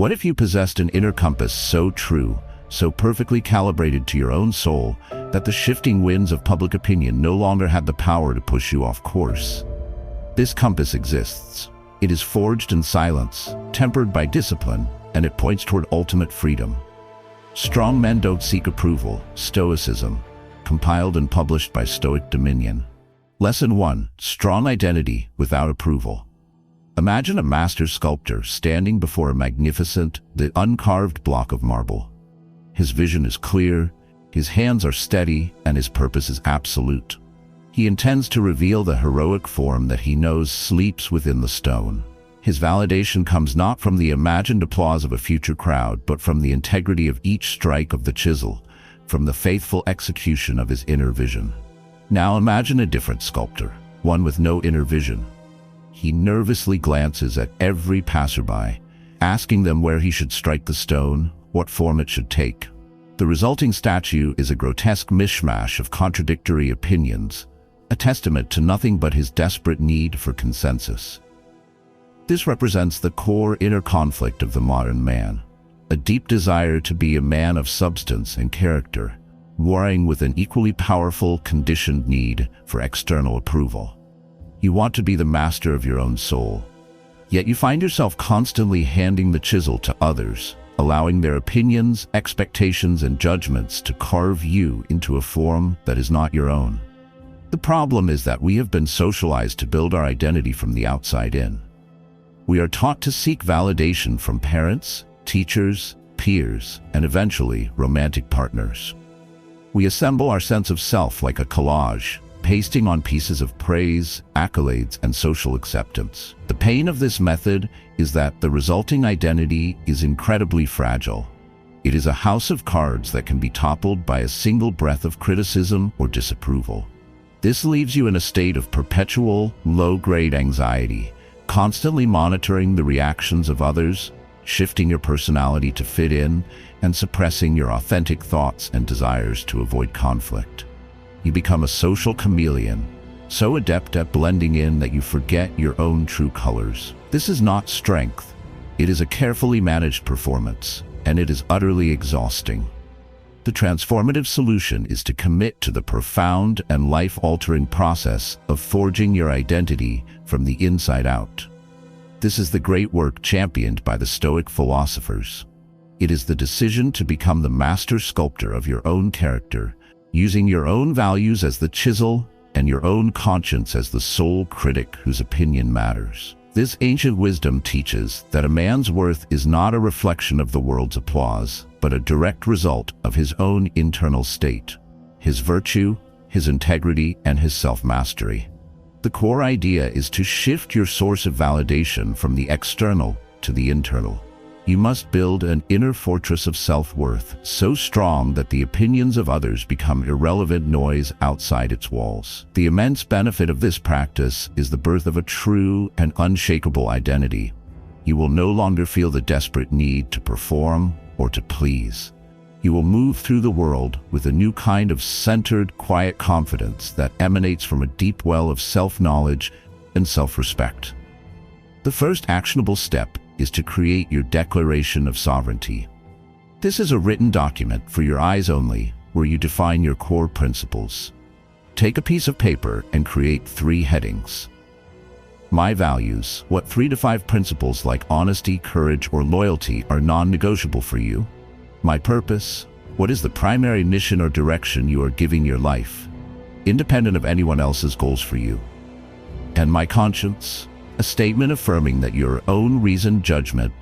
What if you possessed an inner compass so true, so perfectly calibrated to your own soul, that the shifting winds of public opinion no longer had the power to push you off course? This compass exists. It is forged in silence, tempered by discipline, and it points toward ultimate freedom. Strong Men Don't Seek Approval, Stoicism, compiled and published by Stoic Dominion. Lesson 1. Strong Identity Without Approval. Imagine a master sculptor standing before a magnificent, uncarved block of marble. His vision is clear, his hands are steady, and his purpose is absolute. He intends to reveal the heroic form that he knows sleeps within the stone. His validation comes not from the imagined applause of a future crowd, but from the integrity of each strike of the chisel, from the faithful execution of his inner vision. Now imagine a different sculptor, one with no inner vision. He nervously glances at every passerby, asking them where he should strike the stone, what form it should take. The resulting statue is a grotesque mishmash of contradictory opinions, a testament to nothing but his desperate need for consensus. This represents the core inner conflict of the modern man, a deep desire to be a man of substance and character, warring with an equally powerful, conditioned need for external approval. You want to be the master of your own soul, yet you find yourself constantly handing the chisel to others, allowing their opinions, expectations, and judgments to carve you into a form that is not your own. The problem is that we have been socialized to build our identity from the outside in. We are taught to seek validation from parents, teachers, peers, and eventually romantic partners. We assemble our sense of self like a collage, pasting on pieces of praise, accolades, and social acceptance. The pain of this method is that the resulting identity is incredibly fragile. It is a house of cards that can be toppled by a single breath of criticism or disapproval. This leaves you in a state of perpetual, low-grade anxiety, constantly monitoring the reactions of others, shifting your personality to fit in, and suppressing your authentic thoughts and desires to avoid conflict. You become a social chameleon, so adept at blending in that you forget your own true colors. This is not strength. It is a carefully managed performance, and it is utterly exhausting. The transformative solution is to commit to the profound and life-altering process of forging your identity from the inside out. This is the great work championed by the Stoic philosophers. It is the decision to become the master sculptor of your own character, using your own values as the chisel and your own conscience as the sole critic whose opinion matters. This ancient wisdom teaches that a man's worth is not a reflection of the world's applause, but a direct result of his own internal state, his virtue, his integrity, and his self-mastery. The core idea is to shift your source of validation from the external to the internal. You must build an inner fortress of self-worth so strong that the opinions of others become irrelevant noise outside its walls. The immense benefit of this practice is the birth of a true and unshakable identity. You will no longer feel the desperate need to perform or to please. You will move through the world with a new kind of centered, quiet confidence that emanates from a deep well of self-knowledge and self-respect. The first actionable step is to create your declaration of sovereignty. This is a written document for your eyes only, where you define your core principles. Take a piece of paper and create 3 headings. My values. What 3 to 5 principles like honesty, courage, or loyalty are non-negotiable for you? My purpose. What is the primary mission or direction you are giving your life, independent of anyone else's goals for you? And my conscience. A statement affirming that your own reasoned judgment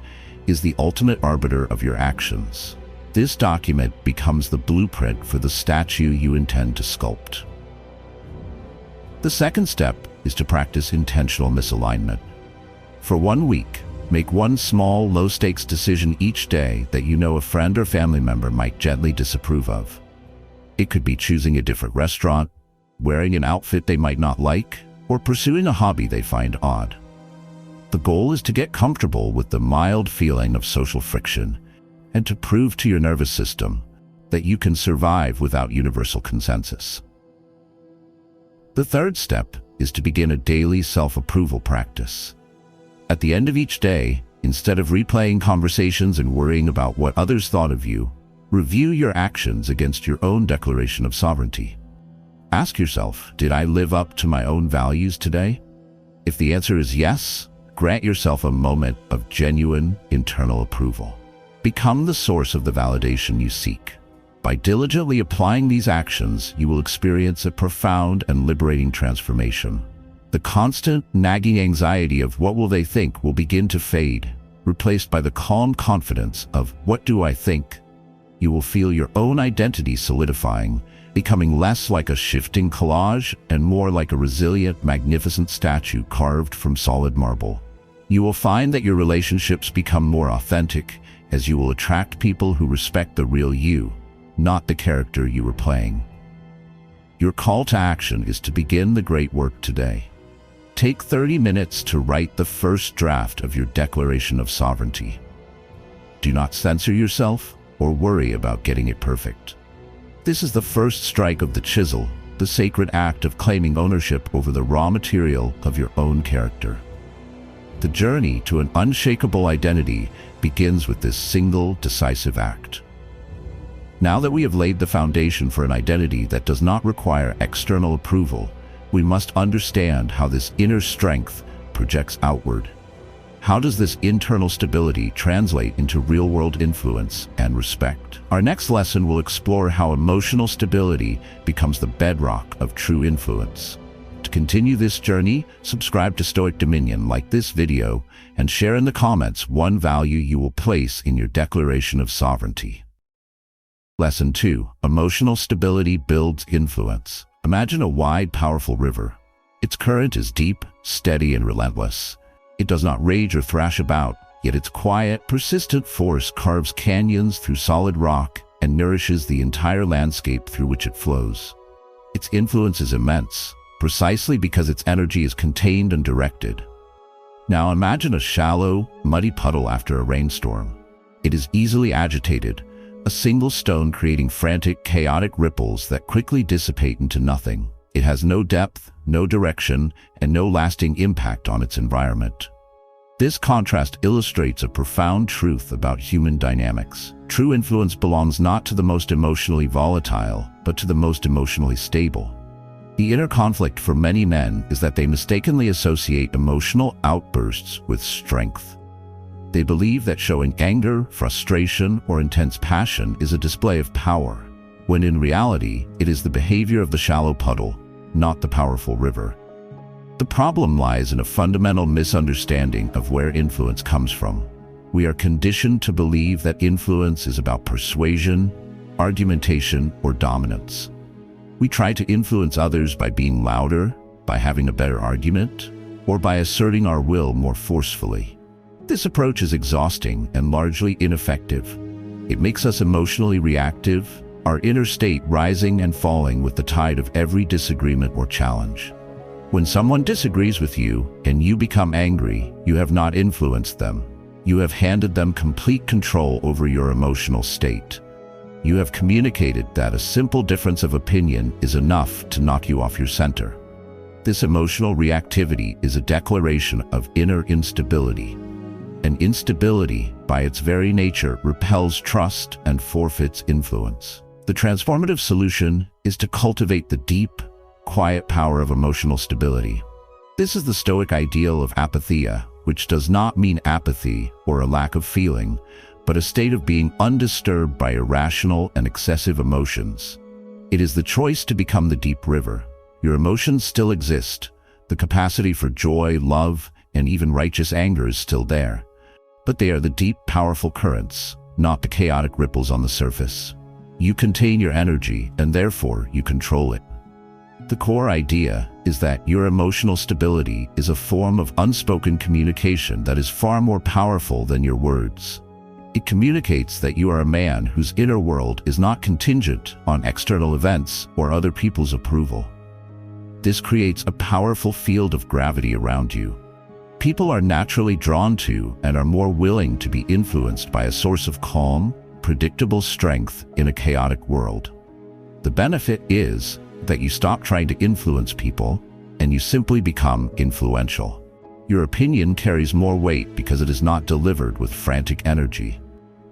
is the ultimate arbiter of your actions. This document becomes the blueprint for the statue you intend to sculpt. The second step is to practice intentional misalignment. For 1 week, make one small, low-stakes decision each day that you know a friend or family member might gently disapprove of. It could be choosing a different restaurant, wearing an outfit they might not like, or pursuing a hobby they find odd. The goal is to get comfortable with the mild feeling of social friction and to prove to your nervous system that you can survive without universal consensus. The third step is to begin a daily self-approval practice. At the end of each day, Instead of replaying conversations and worrying about what others thought of you, review your actions against your own declaration of sovereignty. Ask yourself, did I live up to my own values today? If the answer is yes, grant yourself a moment of genuine internal approval. Become the source of the validation you seek. By diligently applying these actions, you will experience a profound and liberating transformation. The constant, nagging anxiety of what will they think will begin to fade, replaced by the calm confidence of what do I think? You will feel your own identity solidifying, becoming less like a shifting collage and more like a resilient, magnificent statue carved from solid marble. You will find that your relationships become more authentic, as you will attract people who respect the real you, not the character you were playing. Your call to action is to begin the great work today. Take 30 minutes to write the first draft of your Declaration of Sovereignty. Do not censor yourself or worry about getting it perfect. This is the first strike of the chisel, the sacred act of claiming ownership over the raw material of your own character. The journey to an unshakable identity begins with this single, decisive act. Now that we have laid the foundation for an identity that does not require external approval, we must understand how this inner strength projects outward. How does this internal stability translate into real-world influence and respect? Our next lesson will explore how emotional stability becomes the bedrock of true influence. To continue this journey, subscribe to Stoic Dominion, like this video, and share in the comments one value you will place in your Declaration of Sovereignty. Lesson 2. Emotional stability builds influence. Imagine a wide, powerful river. Its current is deep, steady, and relentless. It does not rage or thrash about, yet its quiet, persistent force carves canyons through solid rock and nourishes the entire landscape through which it flows. Its influence is immense, precisely because its energy is contained and directed. Now imagine a shallow, muddy puddle after a rainstorm. It is easily agitated, a single stone creating frantic, chaotic ripples that quickly dissipate into nothing. It has no depth, no direction, and no lasting impact on its environment. This contrast illustrates a profound truth about human dynamics. True influence belongs not to the most emotionally volatile, but to the most emotionally stable. The inner conflict for many men is that they mistakenly associate emotional outbursts with strength. They believe that showing anger, frustration, or intense passion is a display of power, when in reality, it is the behavior of the shallow puddle, not the powerful river. The problem lies in a fundamental misunderstanding of where influence comes from. We are conditioned to believe that influence is about persuasion, argumentation, or dominance. We try to influence others by being louder, by having a better argument, or by asserting our will more forcefully. This approach is exhausting and largely ineffective. It makes us emotionally reactive, our inner state rising and falling with the tide of every disagreement or challenge. When someone disagrees with you and you become angry, you have not influenced them. You have handed them complete control over your emotional state. You have communicated that a simple difference of opinion is enough to knock you off your center. This emotional reactivity is a declaration of inner instability. And instability, by its very nature, repels trust and forfeits influence. The transformative solution is to cultivate the deep, quiet power of emotional stability. This is the Stoic ideal of apatheia, which does not mean apathy or a lack of feeling, but a state of being undisturbed by irrational and excessive emotions. It is the choice to become the deep river. Your emotions still exist. The capacity for joy, love, and even righteous anger is still there. But they are the deep, powerful currents, not the chaotic ripples on the surface. You contain your energy, and therefore you control it. The core idea is that your emotional stability is a form of unspoken communication that is far more powerful than your words. It communicates that you are a man whose inner world is not contingent on external events or other people's approval. This creates a powerful field of gravity around you. People are naturally drawn to and are more willing to be influenced by a source of calm, predictable strength in a chaotic world. The benefit is that you stop trying to influence people and you simply become influential. Your opinion carries more weight because it is not delivered with frantic energy.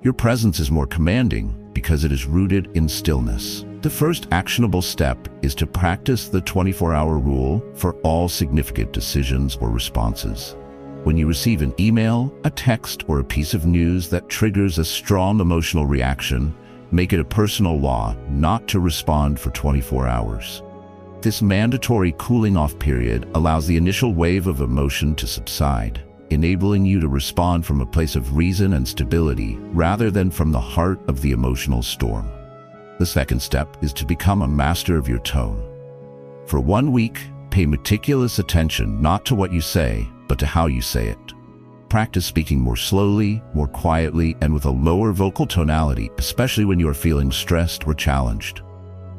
Your presence is more commanding because it is rooted in stillness. The first actionable step is to practice the 24-hour rule for all significant decisions or responses. When you receive an email, a text, or a piece of news that triggers a strong emotional reaction, make it a personal law not to respond for 24 hours. This mandatory cooling-off period allows the initial wave of emotion to subside, enabling you to respond from a place of reason and stability rather than from the heart of the emotional storm. The second step is to become a master of your tone. For 1 week, pay meticulous attention not to what you say, but to how you say it. Practice speaking more slowly, more quietly, and with a lower vocal tonality, especially when you are feeling stressed or challenged.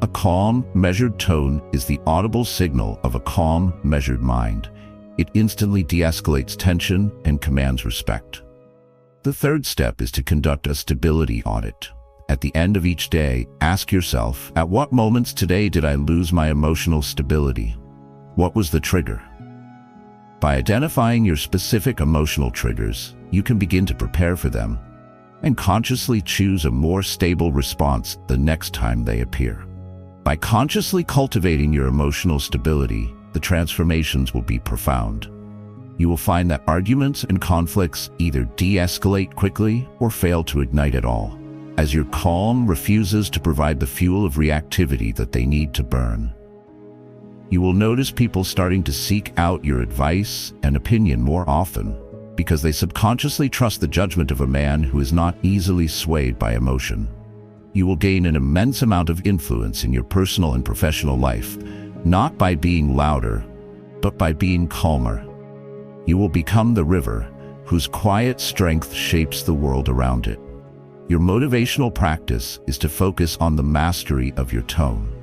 A calm, measured tone is the audible signal of a calm, measured mind. It instantly de-escalates tension and commands respect. The third step is to conduct a stability audit. At the end of each day, ask yourself, at what moments today did I lose my emotional stability? What was the trigger? By identifying your specific emotional triggers, you can begin to prepare for them and consciously choose a more stable response the next time they appear. By consciously cultivating your emotional stability, the transformations will be profound. You will find that arguments and conflicts either de-escalate quickly or fail to ignite at all, as your calm refuses to provide the fuel of reactivity that they need to burn. You will notice people starting to seek out your advice and opinion more often because they subconsciously trust the judgment of a man who is not easily swayed by emotion. You will gain an immense amount of influence in your personal and professional life, not by being louder, but by being calmer. You will become the river whose quiet strength shapes the world around it. Your motivational practice is to focus on the mastery of your tone.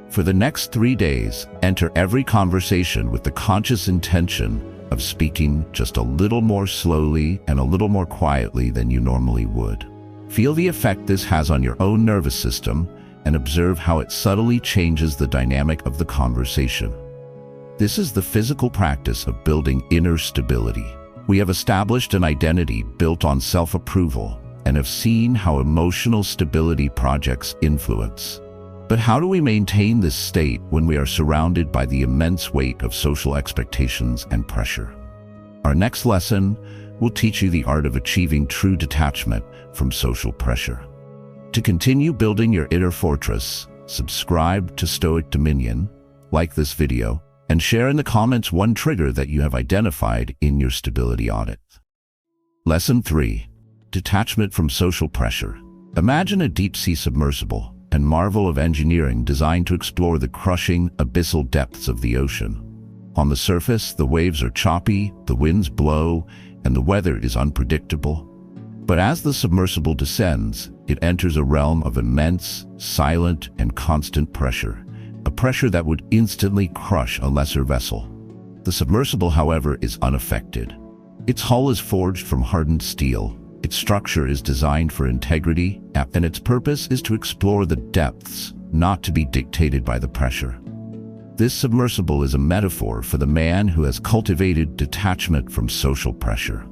For the next 3 days, enter every conversation with the conscious intention of speaking just a little more slowly and a little more quietly than you normally would. Feel the effect this has on your own nervous system and observe how it subtly changes the dynamic of the conversation. This is the physical practice of building inner stability. We have established an identity built on self-approval and have seen how emotional stability projects influence. But how do we maintain this state when we are surrounded by the immense weight of social expectations and pressure? Our next lesson will teach you the art of achieving true detachment from social pressure. To continue building your inner fortress, subscribe to Stoic Dominion, like this video, and share in the comments one trigger that you have identified in your stability audit. Lesson 3. Detachment from social pressure. Imagine a deep-sea submersible and marvel of engineering designed to explore the crushing, abyssal depths of the ocean. On the surface, the waves are choppy, the winds blow, and the weather is unpredictable. But as the submersible descends, it enters a realm of immense, silent, and constant pressure, a pressure that would instantly crush a lesser vessel. The submersible, however, is unaffected. Its hull is forged from hardened steel. Its structure is designed for integrity, and its purpose is to explore the depths, not to be dictated by the pressure. This submersible is a metaphor for the man who has cultivated detachment from social pressure.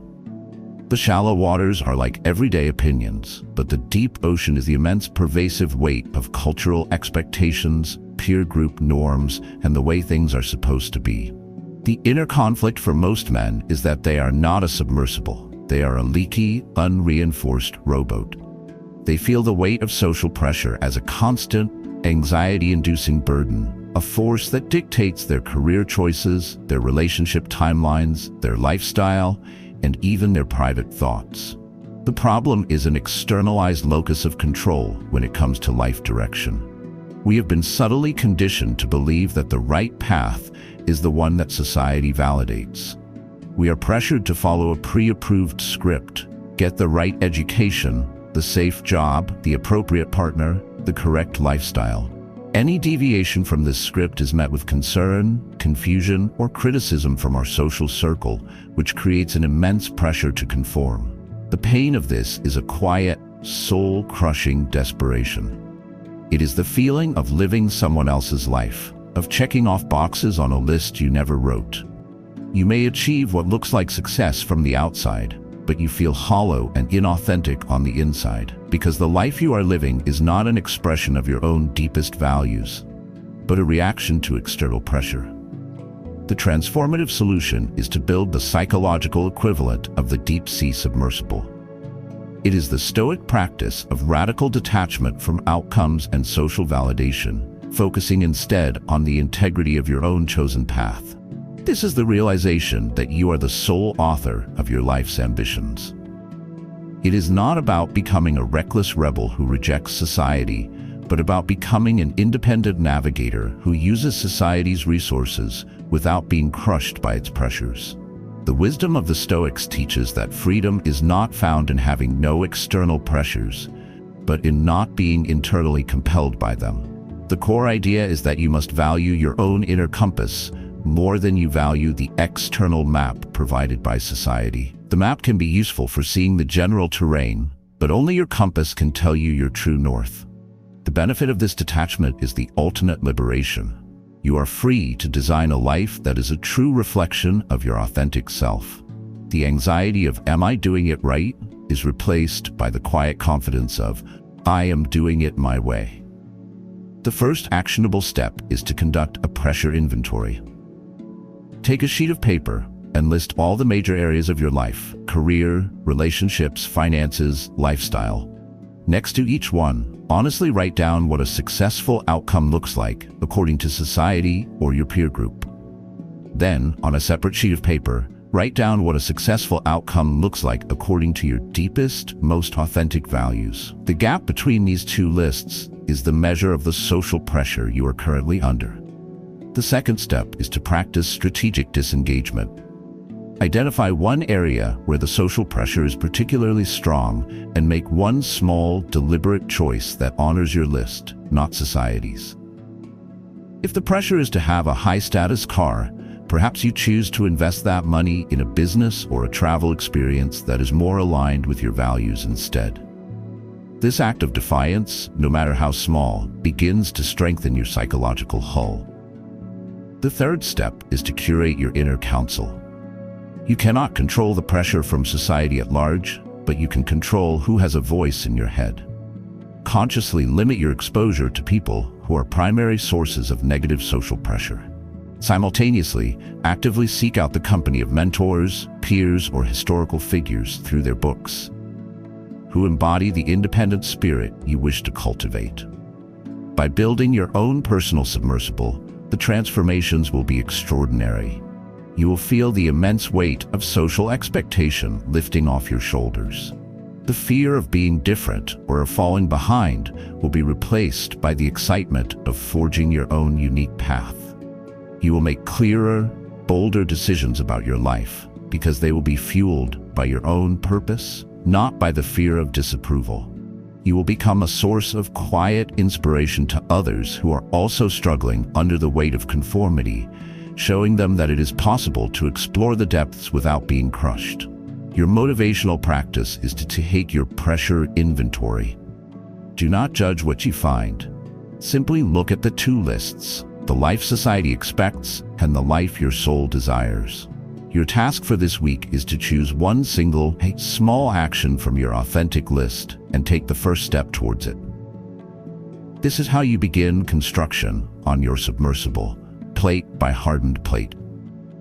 The shallow waters are like everyday opinions, but the deep ocean is the immense pervasive weight of cultural expectations, peer group norms, and the way things are supposed to be. The inner conflict for most men is that they are not a submersible. They are a leaky, unreinforced rowboat. They feel the weight of social pressure as a constant, anxiety-inducing burden, a force that dictates their career choices, their relationship timelines, their lifestyle, and even their private thoughts. The problem is an externalized locus of control when it comes to life direction. We have been subtly conditioned to believe that the right path is the one that society validates. We are pressured to follow a pre-approved script, get the right education, the safe job, the appropriate partner, the correct lifestyle. Any deviation from this script is met with concern, confusion, or criticism from our social circle, which creates an immense pressure to conform. The pain of this is a quiet, soul-crushing desperation. It is the feeling of living someone else's life, of checking off boxes on a list you never wrote. You may achieve what looks like success from the outside, but you feel hollow and inauthentic on the inside, because the life you are living is not an expression of your own deepest values, but a reaction to external pressure. The transformative solution is to build the psychological equivalent of the deep-sea submersible. It is the Stoic practice of radical detachment from outcomes and social validation, focusing instead on the integrity of your own chosen path. This is the realization that you are the sole author of your life's ambitions. It is not about becoming a reckless rebel who rejects society, but about becoming an independent navigator who uses society's resources without being crushed by its pressures. The wisdom of the Stoics teaches that freedom is not found in having no external pressures, but in not being internally compelled by them. The core idea is that you must value your own inner compass more than you value the external map provided by society. The map can be useful for seeing the general terrain, but only your compass can tell you your true north. The benefit of this detachment is the ultimate liberation. You are free to design a life that is a true reflection of your authentic self. The anxiety of "am I doing it right?" is replaced by the quiet confidence of "I am doing it my way." The first actionable step is to conduct a pressure inventory. Take a sheet of paper and list all the major areas of your life: career, relationships, finances, lifestyle. Next to each one, honestly write down what a successful outcome looks like according to society or your peer group. Then, on a separate sheet of paper, write down what a successful outcome looks like according to your deepest, most authentic values. The gap between these two lists is the measure of the social pressure you are currently under. The second step is to practice strategic disengagement. Identify one area where the social pressure is particularly strong and make one small, deliberate choice that honors your list, not society's. If the pressure is to have a high-status car, perhaps you choose to invest that money in a business or a travel experience that is more aligned with your values instead. This act of defiance, no matter how small, begins to strengthen your psychological hull. The third step is to curate your inner council. You cannot control the pressure from society at large, but you can control who has a voice in your head. Consciously limit your exposure to people who are primary sources of negative social pressure. Simultaneously, actively seek out the company of mentors, peers, or historical figures through their books, who embody the independent spirit you wish to cultivate. By building your own personal submersible, the transformations will be extraordinary. You will feel the immense weight of social expectation lifting off your shoulders. The fear of being different or of falling behind will be replaced by the excitement of forging your own unique path. You will make clearer, bolder decisions about your life because they will be fueled by your own purpose, not by the fear of disapproval. You will become a source of quiet inspiration to others who are also struggling under the weight of conformity, showing them that it is possible to explore the depths without being crushed. Your motivational practice is to take your pressure inventory. Do not judge what you find. Simply look at the two lists: the life society expects and the life your soul desires. Your task for this week is to choose one single, small action from your authentic list and take the first step towards it. This is how you begin construction on your submersible, plate by hardened plate.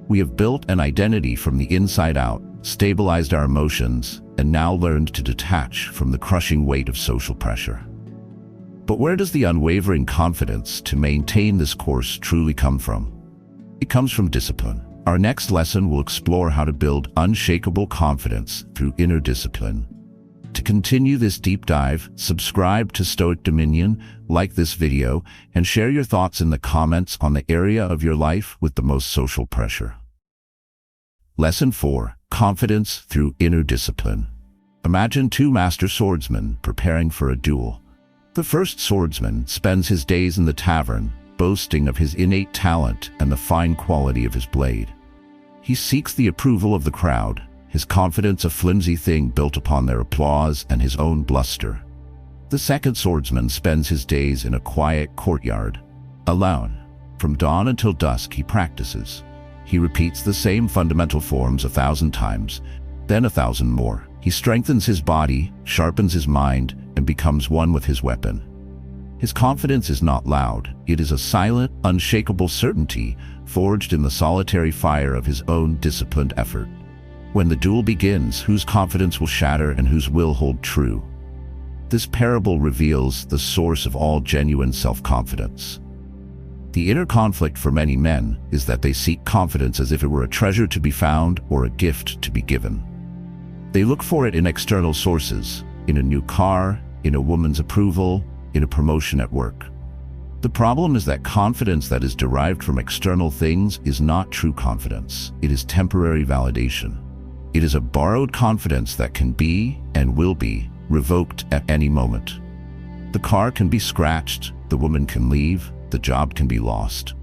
We have built an identity from the inside out, stabilized our emotions, and now learned to detach from the crushing weight of social pressure. But where does the unwavering confidence to maintain this course truly come from? It comes from discipline. Our next lesson will explore how to build unshakable confidence through inner discipline. To continue this deep dive, subscribe to Stoic Dominion, like this video, and share your thoughts in the comments on the area of your life with the most social pressure. Lesson 4. Confidence through inner discipline. Imagine two master swordsmen preparing for a duel. The first swordsman spends his days in the tavern, boasting of his innate talent and the fine quality of his blade. He seeks the approval of the crowd, his confidence a flimsy thing built upon their applause and his own bluster. The second swordsman spends his days in a quiet courtyard, alone. From dawn until dusk he practices. He repeats the same fundamental forms 1,000 times, then 1,000 more. He strengthens his body, sharpens his mind, and becomes one with his weapon. His confidence is not loud. It is a silent, unshakable certainty forged in the solitary fire of his own disciplined effort. When the duel begins, whose confidence will shatter and whose will hold true? This parable reveals the source of all genuine self-confidence. The inner conflict for many men is that they seek confidence as if it were a treasure to be found or a gift to be given. They look for it in external sources, in a new car, in a woman's approval, in a promotion at work. The problem is that confidence that is derived from external things is not true confidence. It is temporary validation. It is a borrowed confidence that can be, and will be, revoked at any moment. The car can be scratched, the woman can leave, the job can be lost.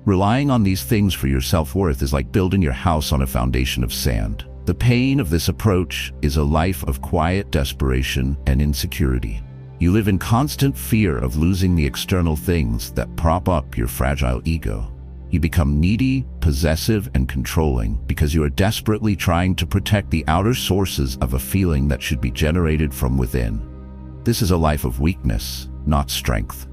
Relying on these things for your self-worth is like building your house on a foundation of sand. The pain of this approach is a life of quiet desperation and insecurity. You live in constant fear of losing the external things that prop up your fragile ego. You become needy, possessive, and controlling because you are desperately trying to protect the outer sources of a feeling that should be generated from within. This is a life of weakness, not strength.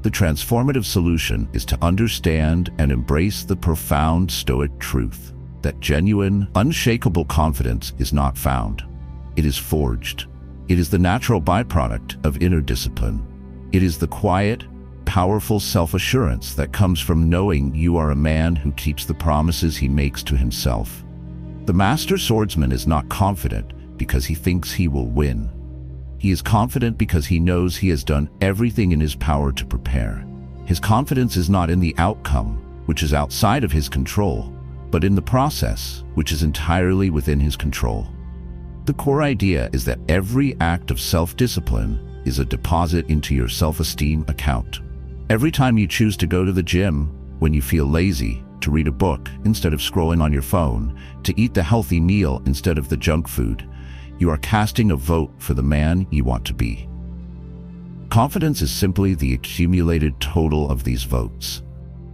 The transformative solution is to understand and embrace the profound Stoic truth that genuine, unshakable confidence is not found. It is forged. It is the natural byproduct of inner discipline. It is the quiet, powerful self-assurance that comes from knowing you are a man who keeps the promises he makes to himself. The master swordsman is not confident because he thinks he will win. He is confident because he knows he has done everything in his power to prepare. His confidence is not in the outcome, which is outside of his control, but in the process, which is entirely within his control. The core idea is that every act of self-discipline is a deposit into your self-esteem account. Every time you choose to go to the gym, when you feel lazy, to read a book instead of scrolling on your phone, to eat the healthy meal instead of the junk food, you are casting a vote for the man you want to be. Confidence is simply the accumulated total of these votes.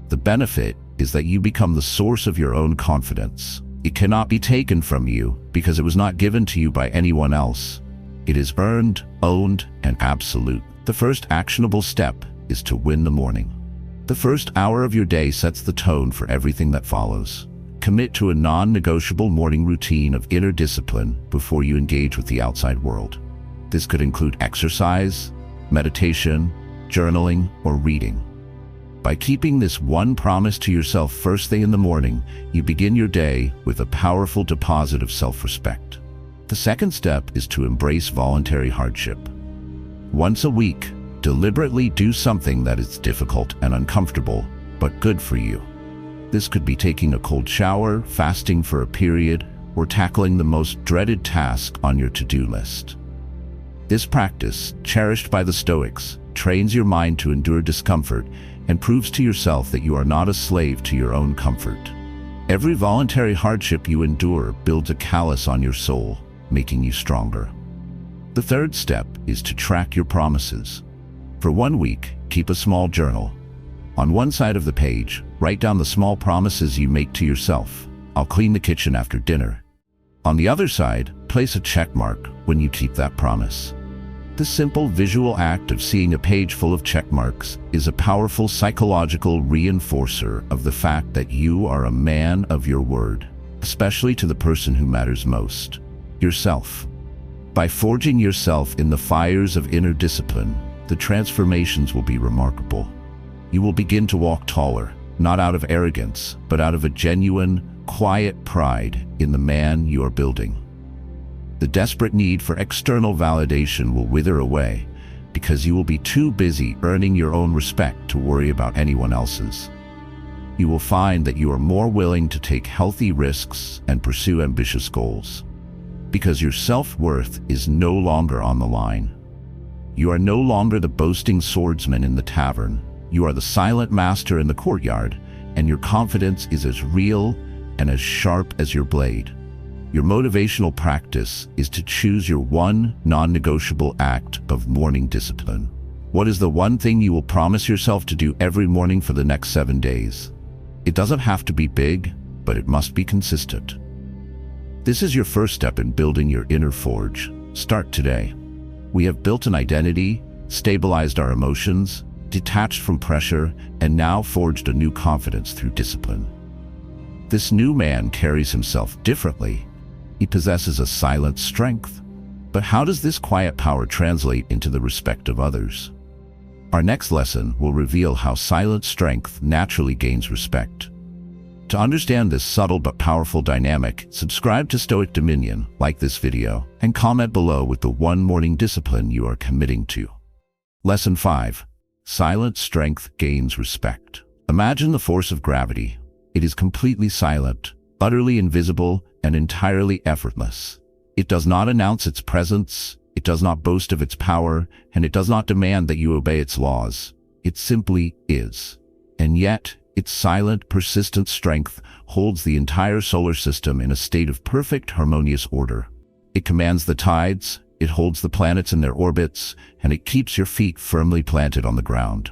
The benefit is that you become the source of your own confidence. It cannot be taken from you because it was not given to you by anyone else. It is earned, owned, and absolute. The first actionable step is to win the morning. The first hour of your day sets the tone for everything that follows. Commit to a non-negotiable morning routine of inner discipline before you engage with the outside world. This could include exercise, meditation, journaling, or reading. By keeping this one promise to yourself first thing in the morning, you begin your day with a powerful deposit of self-respect. The second step is to embrace voluntary hardship. Once a week, deliberately do something that is difficult and uncomfortable, but good for you. This could be taking a cold shower, fasting for a period, or tackling the most dreaded task on your to-do list. This practice, cherished by the Stoics, trains your mind to endure discomfort and proves to yourself that you are not a slave to your own comfort. Every voluntary hardship you endure builds a callus on your soul, making you stronger. The third step is to track your promises. For 1 week, keep a small journal. On one side of the page, write down the small promises you make to yourself. I'll clean the kitchen after dinner. On the other side, place a check mark when you keep that promise. The simple visual act of seeing a page full of check marks is a powerful psychological reinforcer of the fact that you are a man of your word, especially to the person who matters most, yourself. By forging yourself in the fires of inner discipline, the transformations will be remarkable. You will begin to walk taller, not out of arrogance, but out of a genuine, quiet pride in the man you are building. The desperate need for external validation will wither away because you will be too busy earning your own respect to worry about anyone else's. You will find that you are more willing to take healthy risks and pursue ambitious goals because your self-worth is no longer on the line. You are no longer the boasting swordsman in the tavern. You are the silent master in the courtyard, and your confidence is as real and as sharp as your blade. Your motivational practice is to choose your one non-negotiable act of morning discipline. What is the one thing you will promise yourself to do every morning for the next 7 days? It doesn't have to be big, but it must be consistent. This is your first step in building your inner forge. Start today. We have built an identity, stabilized our emotions, detached from pressure, and now forged a new confidence through discipline. This new man carries himself differently. He possesses a silent strength. But how does this quiet power translate into the respect of others? Our next lesson will reveal how silent strength naturally gains respect. To understand this subtle but powerful dynamic, subscribe to Stoic Dominion, like this video, and comment below with the one morning discipline you are committing to. Lesson 5. Silent strength gains respect. Imagine the force of gravity. It is completely silent, utterly invisible, and entirely effortless. It does not announce its presence, it does not boast of its power, and it does not demand that you obey its laws. It simply is. And yet, its silent, persistent strength holds the entire solar system in a state of perfect, harmonious order. It commands the tides, it holds the planets in their orbits, and it keeps your feet firmly planted on the ground.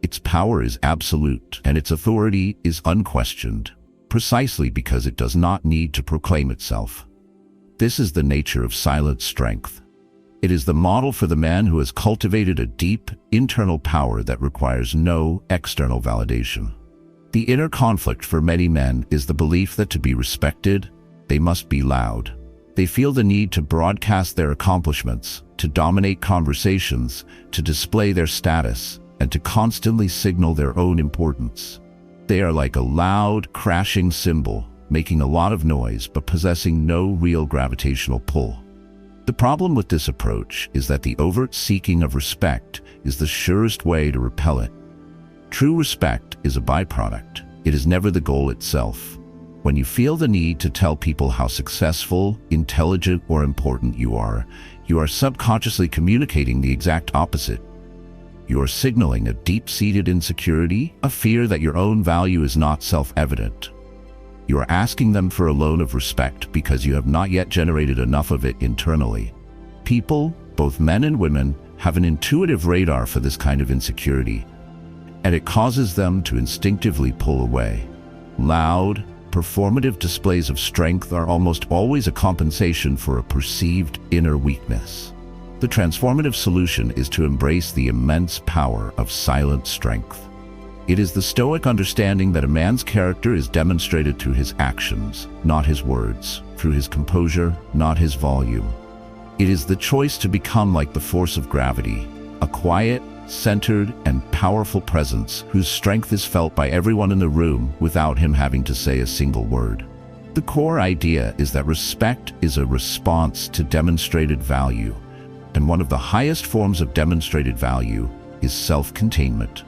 Its power is absolute, and its authority is unquestioned, precisely because it does not need to proclaim itself. This is the nature of silent strength. It is the model for the man who has cultivated a deep, internal power that requires no external validation. The inner conflict for many men is the belief that to be respected, they must be loud. They feel the need to broadcast their accomplishments, to dominate conversations, to display their status, and to constantly signal their own importance. They are like a loud, crashing cymbal, making a lot of noise but possessing no real gravitational pull. The problem with this approach is that the overt seeking of respect is the surest way to repel it. True respect is a byproduct. It is never the goal itself. When you feel the need to tell people how successful, intelligent, or important you are subconsciously communicating the exact opposite. You are signaling a deep-seated insecurity, a fear that your own value is not self-evident. You are asking them for a loan of respect because you have not yet generated enough of it internally. People, both men and women, have an intuitive radar for this kind of insecurity, and it causes them to instinctively pull away. Loud, performative displays of strength are almost always a compensation for a perceived inner weakness. The transformative solution is to embrace the immense power of silent strength. It is the Stoic understanding that a man's character is demonstrated through his actions, not his words, through his composure, not his volume. It is the choice to become like the force of gravity, a quiet, centered, and powerful presence whose strength is felt by everyone in the room without him having to say a single word. The core idea is that respect is a response to demonstrated value, and one of the highest forms of demonstrated value is self-containment.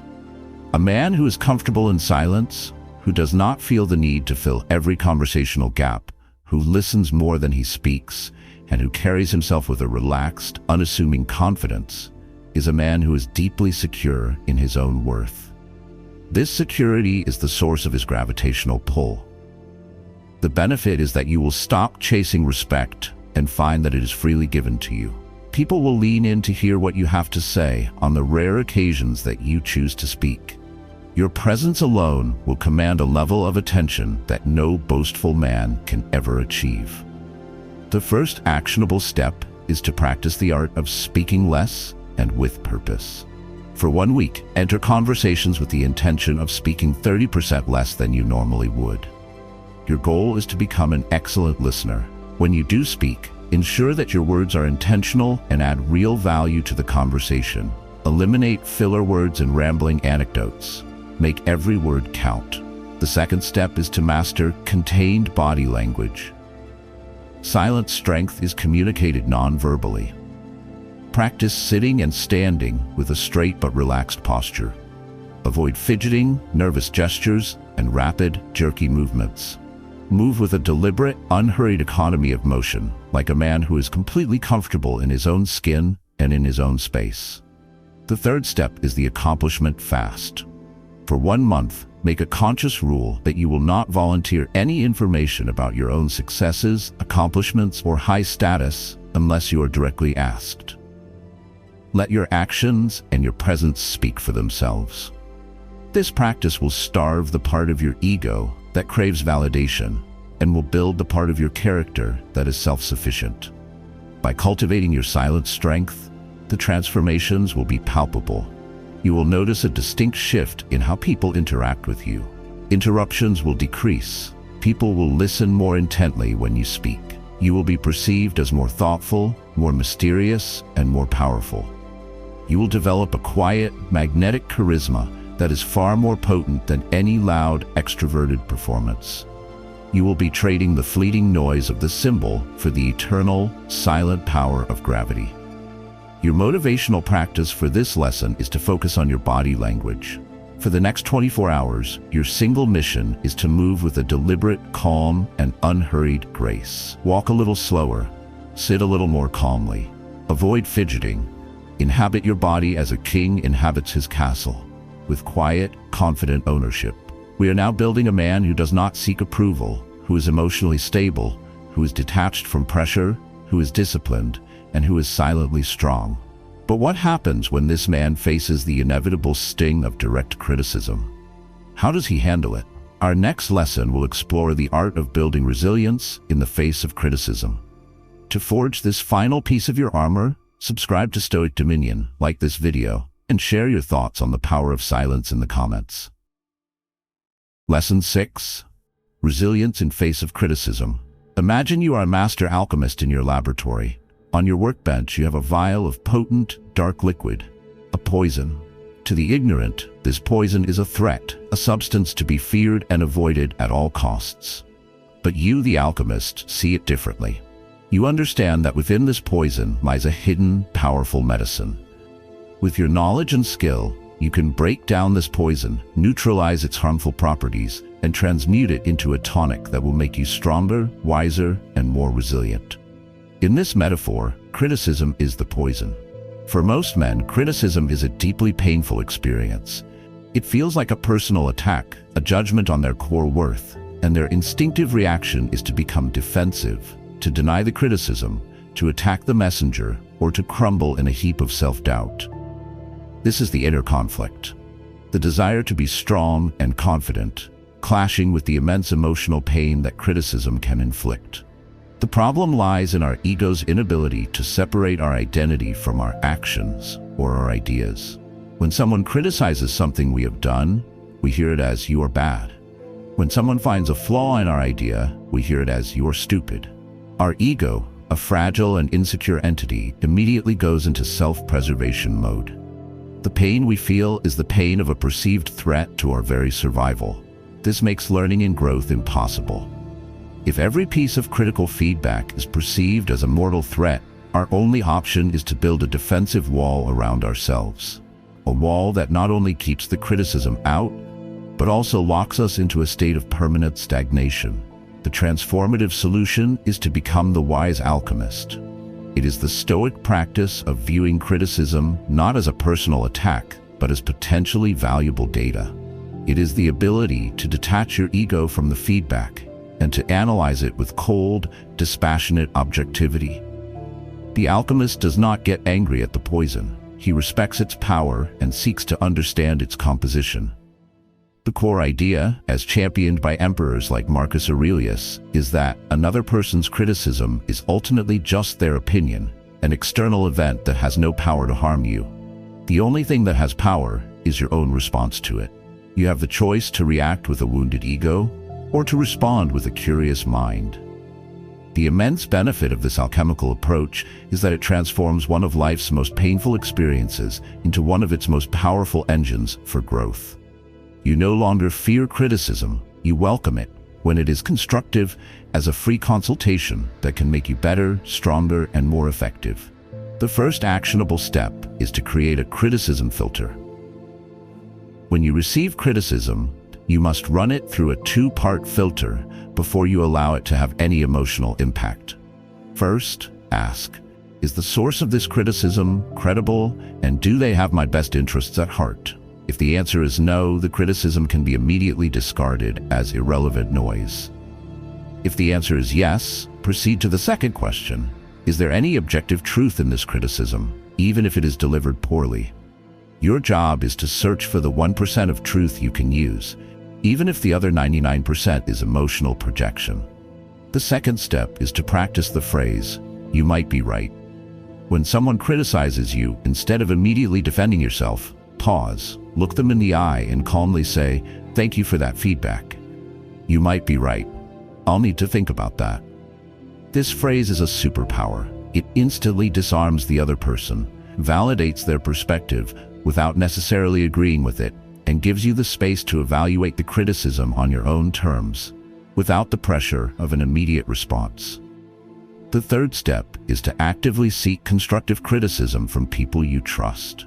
A man who is comfortable in silence, who does not feel the need to fill every conversational gap, who listens more than he speaks, and who carries himself with a relaxed, unassuming confidence, is a man who is deeply secure in his own worth. This security is the source of his gravitational pull. The benefit is that you will stop chasing respect and find that it is freely given to you. People will lean in to hear what you have to say on the rare occasions that you choose to speak. Your presence alone will command a level of attention that no boastful man can ever achieve. The first actionable step is to practice the art of speaking less and with purpose. For 1 week, enter conversations with the intention of speaking 30% less than you normally would. Your goal is to become an excellent listener. When you do speak, ensure that your words are intentional and add real value to the conversation. Eliminate filler words and rambling anecdotes. Make every word count. The second step is to master contained body language. Silent strength is communicated non-verbally. Practice sitting and standing with a straight but relaxed posture. Avoid fidgeting, nervous gestures, and rapid, jerky movements. Move with a deliberate, unhurried economy of motion, like a man who is completely comfortable in his own skin and in his own space. The third step is the accomplishment fast. For 1 month, make a conscious rule that you will not volunteer any information about your own successes, accomplishments, or high status unless you are directly asked. Let your actions and your presence speak for themselves. This practice will starve the part of your ego that craves validation and will build the part of your character that is self-sufficient. By cultivating your silent strength, the transformations will be palpable. You will notice a distinct shift in how people interact with you. Interruptions will decrease. People will listen more intently when you speak. You will be perceived as more thoughtful, more mysterious, and more powerful. You will develop a quiet, magnetic charisma that is far more potent than any loud, extroverted performance. You will be trading the fleeting noise of the symbol for the eternal, silent power of gravity. Your motivational practice for this lesson is to focus on your body language. For the next 24 hours, your single mission is to move with a deliberate, calm, and unhurried grace. Walk a little slower. Sit a little more calmly. Avoid fidgeting. Inhabit your body as a king inhabits his castle, with quiet, confident ownership. We are now building a man who does not seek approval, who is emotionally stable, who is detached from pressure, who is disciplined, and who is silently strong. But what happens when this man faces the inevitable sting of direct criticism? How does he handle it? Our next lesson will explore the art of building resilience in the face of criticism. To forge this final piece of your armor, subscribe to Stoic Dominion, like this video, and share your thoughts on the power of silence in the comments. Lesson 6. Resilience in face of criticism. Imagine you are a master alchemist in your laboratory. On your workbench, you have a vial of potent, dark liquid, a poison. To the ignorant, this poison is a threat, a substance to be feared and avoided at all costs. But you, the alchemist, see it differently. You understand that within this poison lies a hidden, powerful medicine. With your knowledge and skill, you can break down this poison, neutralize its harmful properties, and transmute it into a tonic that will make you stronger, wiser, and more resilient. In this metaphor, criticism is the poison. For most men, criticism is a deeply painful experience. It feels like a personal attack, a judgment on their core worth, and their instinctive reaction is to become defensive, to deny the criticism, to attack the messenger, or to crumble in a heap of self-doubt. This is the inner conflict. The desire to be strong and confident, clashing with the immense emotional pain that criticism can inflict. The problem lies in our ego's inability to separate our identity from our actions or our ideas. When someone criticizes something we have done, we hear it as "you are bad." When someone finds a flaw in our idea, we hear it as "you're stupid." Our ego, a fragile and insecure entity, immediately goes into self-preservation mode. The pain we feel is the pain of a perceived threat to our very survival. This makes learning and growth impossible. If every piece of critical feedback is perceived as a mortal threat, our only option is to build a defensive wall around ourselves. A wall that not only keeps the criticism out, but also locks us into a state of permanent stagnation. The transformative solution is to become the wise alchemist. It is the Stoic practice of viewing criticism not as a personal attack, but as potentially valuable data. It is the ability to detach your ego from the feedback and to analyze it with cold, dispassionate objectivity. The alchemist does not get angry at the poison. He respects its power and seeks to understand its composition. The core idea, as championed by emperors like Marcus Aurelius, is that another person's criticism is ultimately just their opinion, an external event that has no power to harm you. The only thing that has power is your own response to it. You have the choice to react with a wounded ego, or to respond with a curious mind. The immense benefit of this alchemical approach is that it transforms one of life's most painful experiences into one of its most powerful engines for growth. You no longer fear criticism, you welcome it, when it is constructive, as a free consultation that can make you better, stronger, and more effective. The first actionable step is to create a criticism filter. When you receive criticism, you must run it through a two-part filter before you allow it to have any emotional impact. First, ask, is the source of this criticism credible, and do they have my best interests at heart? If the answer is no, the criticism can be immediately discarded as irrelevant noise. If the answer is yes, proceed to the second question. Is there any objective truth in this criticism, even if it is delivered poorly? Your job is to search for the 1% of truth you can use, even if the other 99% is emotional projection. The second step is to practice the phrase, "You might be right." When someone criticizes you, instead of immediately defending yourself, pause, look them in the eye and calmly say, "Thank you for that feedback. You might be right. I'll need to think about that." This phrase is a superpower. It instantly disarms the other person, validates their perspective without necessarily agreeing with it, and gives you the space to evaluate the criticism on your own terms, without the pressure of an immediate response. The third step is to actively seek constructive criticism from people you trust.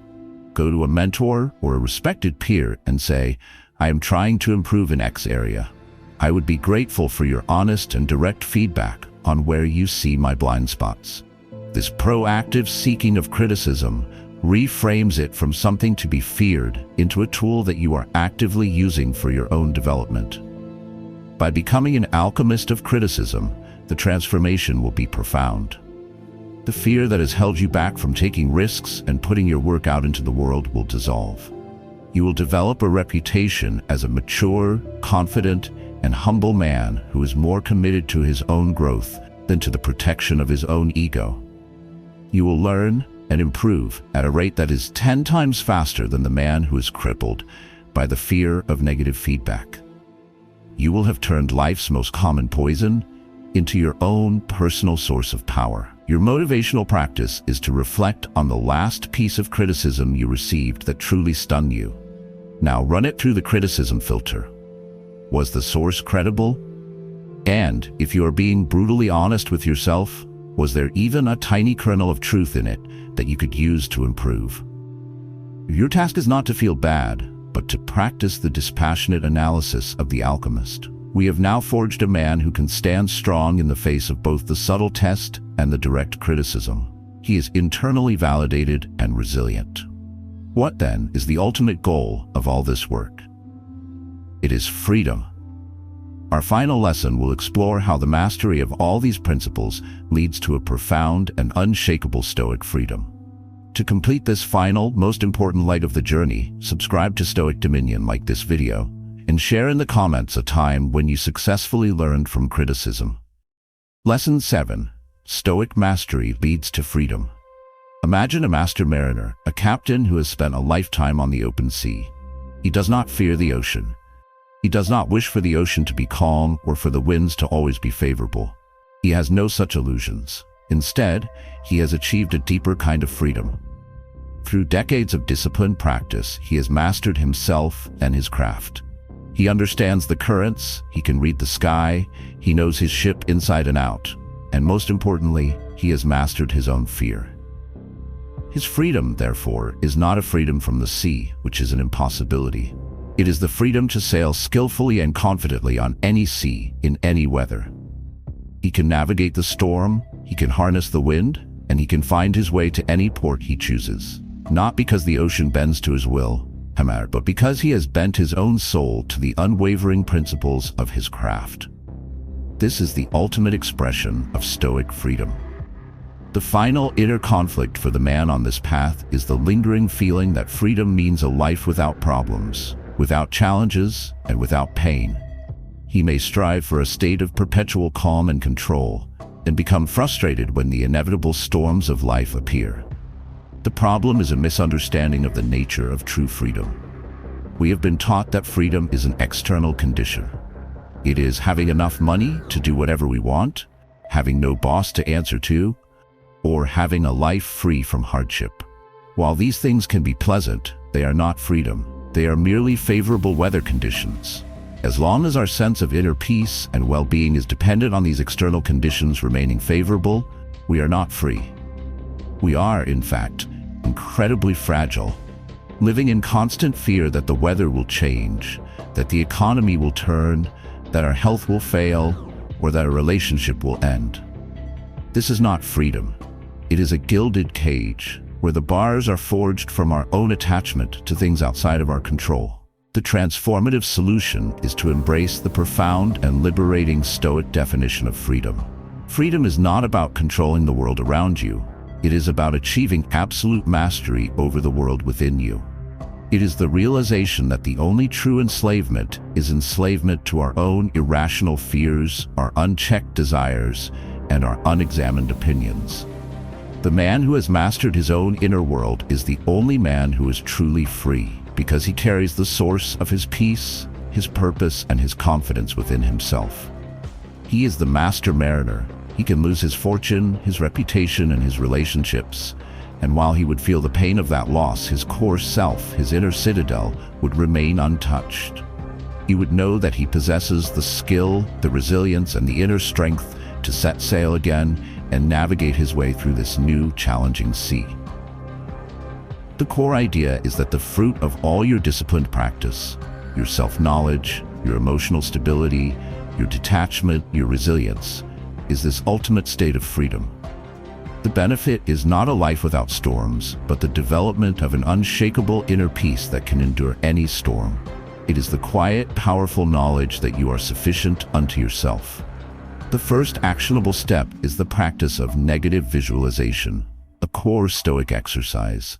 Go to a mentor or a respected peer and say, "I am trying to improve in X area. I would be grateful for your honest and direct feedback on where you see my blind spots." This proactive seeking of criticism reframes it from something to be feared into a tool that you are actively using for your own development. By becoming an alchemist of criticism, the transformation will be profound. The fear that has held you back from taking risks and putting your work out into the world will dissolve. You will develop a reputation as a mature, confident, and humble man who is more committed to his own growth than to the protection of his own ego. You will learn and improve at a rate that is 10 times faster than the man who is crippled by the fear of negative feedback. You will have turned life's most common poison into your own personal source of power. Your motivational practice is to reflect on the last piece of criticism you received that truly stung you. Now run it through the criticism filter. Was the source credible? And if you are being brutally honest with yourself, was there even a tiny kernel of truth in it that you could use to improve? Your task is not to feel bad, but to practice the dispassionate analysis of the alchemist. We have now forged a man who can stand strong in the face of both the subtle test and the direct criticism. He is internally validated and resilient. What then is the ultimate goal of all this work? It is freedom. Our final lesson will explore how the mastery of all these principles leads to a profound and unshakable Stoic freedom. To complete this final, most important leg of the journey, subscribe to Stoic Dominion, like this video, and share in the comments a time when you successfully learned from criticism. Lesson 7. Stoic mastery leads to freedom. Imagine a master mariner, a captain who has spent a lifetime on the open sea. He does not fear the ocean. He does not wish for the ocean to be calm or for the winds to always be favorable. He has no such illusions. Instead, he has achieved a deeper kind of freedom. Through decades of disciplined practice, he has mastered himself and his craft. He understands the currents, he can read the sky, he knows his ship inside and out, and most importantly, he has mastered his own fear. His freedom, therefore, is not a freedom from the sea, which is an impossibility. It is the freedom to sail skillfully and confidently on any sea, in any weather. He can navigate the storm, he can harness the wind, and he can find his way to any port he chooses. Not because the ocean bends to his will, but because he has bent his own soul to the unwavering principles of his craft. This is the ultimate expression of Stoic freedom. The final inner conflict for the man on this path is the lingering feeling that freedom means a life without problems, without challenges, and without pain. He may strive for a state of perpetual calm and control, and become frustrated when the inevitable storms of life appear. The problem is a misunderstanding of the nature of true freedom. We have been taught that freedom is an external condition. It is having enough money to do whatever we want, having no boss to answer to, or having a life free from hardship. While these things can be pleasant, they are not freedom. They are merely favorable weather conditions. As long as our sense of inner peace and well-being is dependent on these external conditions remaining favorable, we are not free. We are, in fact, incredibly fragile, living in constant fear that the weather will change, that the economy will turn, that our health will fail, or that a relationship will end. This is not freedom. It is a gilded cage, where the bars are forged from our own attachment to things outside of our control. The transformative solution is to embrace the profound and liberating Stoic definition of freedom. Freedom is not about controlling the world around you. It is about achieving absolute mastery over the world within you. It is the realization that the only true enslavement is enslavement to our own irrational fears, our unchecked desires, and our unexamined opinions. The man who has mastered his own inner world is the only man who is truly free, because he carries the source of his peace, his purpose, and his confidence within himself. He is the master mariner. He can lose his fortune, his reputation, and his relationships, and while he would feel the pain of that loss, his core self, his inner citadel, would remain untouched. He would know that he possesses the skill, the resilience, and the inner strength to set sail again and navigate his way through this new, challenging sea. The core idea is that the fruit of all your disciplined practice, your self-knowledge, your emotional stability, your detachment, your resilience, is this ultimate state of freedom. The benefit is not a life without storms, but the development of an unshakable inner peace that can endure any storm. It is the quiet, powerful knowledge that you are sufficient unto yourself. The first actionable step is the practice of negative visualization, a core Stoic exercise.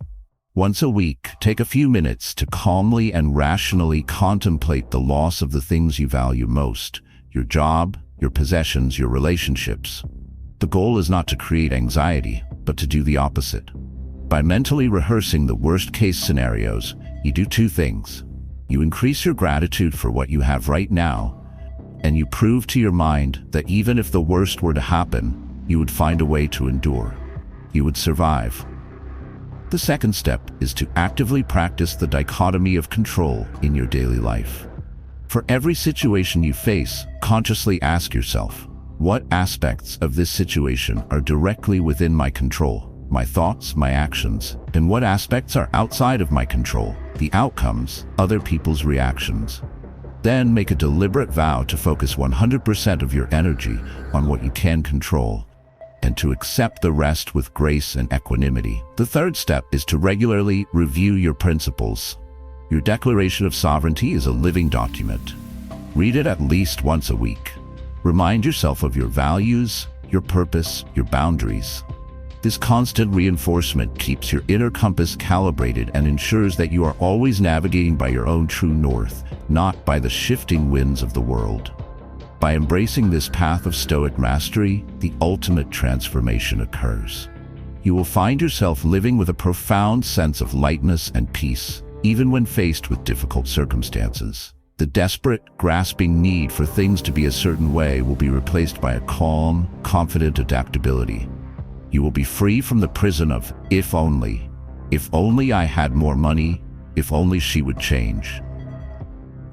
Once a week, take a few minutes to calmly and rationally contemplate the loss of the things you value most: your job, your possessions, your relationships. The goal is not to create anxiety, but to do the opposite. By mentally rehearsing the worst-case scenarios, you do two things. You increase your gratitude for what you have right now, and you prove to your mind that even if the worst were to happen, you would find a way to endure. You would survive. The second step is to actively practice the dichotomy of control in your daily life. For every situation you face, consciously ask yourself, what aspects of this situation are directly within my control, my thoughts, my actions, and what aspects are outside of my control, the outcomes, other people's reactions. Then make a deliberate vow to focus 100% of your energy on what you can control, and to accept the rest with grace and equanimity. The third step is to regularly review your principles. Your Declaration of Sovereignty is a living document. Read it at least once a week. Remind yourself of your values, your purpose, your boundaries. This constant reinforcement keeps your inner compass calibrated and ensures that you are always navigating by your own true north, not by the shifting winds of the world. By embracing this path of Stoic mastery, the ultimate transformation occurs. You will find yourself living with a profound sense of lightness and peace, even when faced with difficult circumstances. The desperate, grasping need for things to be a certain way will be replaced by a calm, confident adaptability. You will be free from the prison of if only I had more money, if only she would change.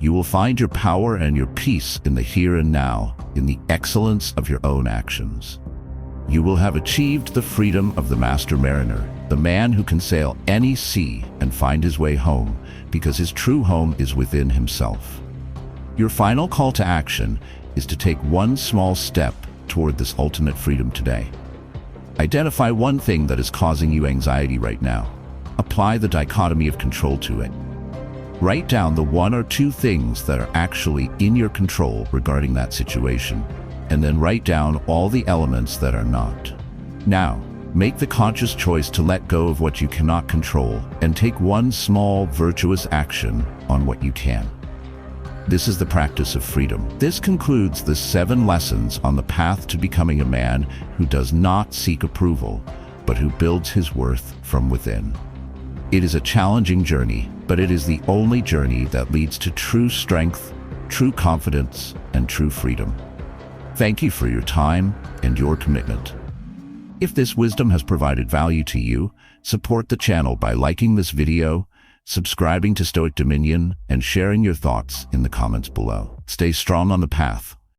You will find your power and your peace in the here and now, in the excellence of your own actions. You will have achieved the freedom of the master mariner, the man who can sail any sea and find his way home, because his true home is within himself. Your final call to action is to take one small step toward this ultimate freedom today. Identify one thing that is causing you anxiety right now. Apply the dichotomy of control to it. Write down the one or two things that are actually in your control regarding that situation, and then write down all the elements that are not. Now, make the conscious choice to let go of what you cannot control and take one small, virtuous action on what you can. This is the practice of freedom. This concludes the 7 lessons on the path to becoming a man who does not seek approval, but who builds his worth from within. It is a challenging journey, but it is the only journey that leads to true strength, true confidence, and true freedom. Thank you for your time and your commitment. If this wisdom has provided value to you, support the channel by liking this video, subscribing to Stoic Dominion, and sharing your thoughts in the comments below. Stay strong on the path.